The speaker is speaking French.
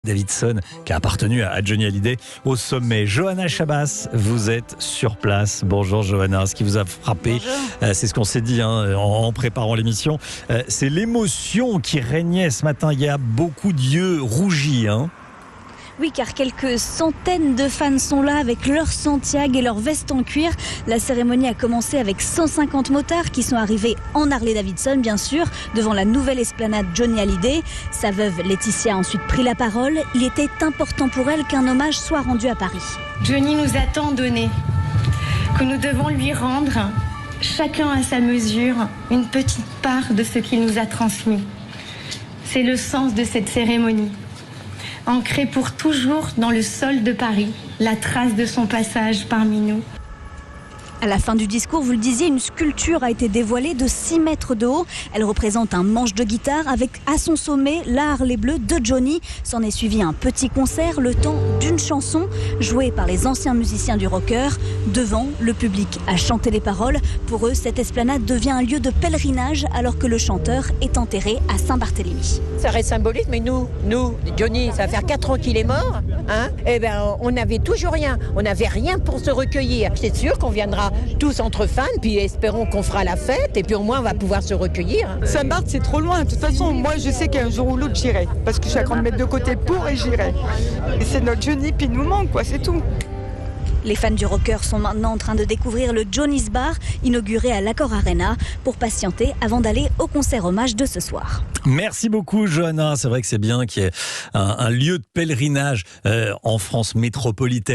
Davidson, qui a appartenu à Johnny Hallyday au sommet. Johanna Chabas, vous êtes sur place. Bonjour Johanna, ce qui vous a frappé, c'est ce qu'on s'est dit en préparant l'émission, c'est l'émotion qui régnait ce matin. Il y a beaucoup d'yeux rougis. Oui, car quelques centaines de fans sont là avec leur Santiago et leur veste en cuir. La cérémonie a commencé avec 150 motards qui sont arrivés en Harley-Davidson, bien sûr, devant la nouvelle esplanade Johnny Hallyday. Sa veuve Laetitia a ensuite pris la parole. Il était important pour elle qu'un hommage soit rendu à Paris. Johnny nous a tant donné que nous devons lui rendre, chacun à sa mesure, une petite part de ce qu'il nous a transmis. C'est le sens de cette cérémonie. Ancré pour toujours dans le sol de Paris, la trace de son passage parmi nous. À la fin du discours, vous le disiez, une sculpture a été dévoilée de 6 mètres de haut. Elle représente un manche de guitare avec à son sommet la Harley bleue de Johnny. S'en est suivi un petit concert, le temps d'une chanson jouée par les anciens musiciens du rocker. Devant, le public a chanté les paroles. Pour eux, cette esplanade devient un lieu de pèlerinage alors que le chanteur est enterré à Saint-Barthélemy. Ça reste symbolique, mais nous, Johnny, ça va faire 4 ans qu'il est mort. On n'avait toujours rien. On n'avait rien pour se recueillir. C'est sûr qu'on viendra tous entre fans, puis espérons qu'on fera la fête, et puis au moins on va pouvoir se recueillir. Saint-Barth, c'est trop loin. De toute façon, moi je sais qu'un jour ou l'autre j'irai, parce que je suis à 30 mètres de côté pour et j'irai. Et c'est notre Johnny, puis il nous manque, quoi, c'est tout. Les fans du rocker sont maintenant en train de découvrir le Johnny's Bar, inauguré à l'Accor Arena, pour patienter avant d'aller au concert hommage de ce soir. Merci beaucoup Johanna, c'est vrai que c'est bien qu'il y ait un lieu de pèlerinage en France métropolitaine.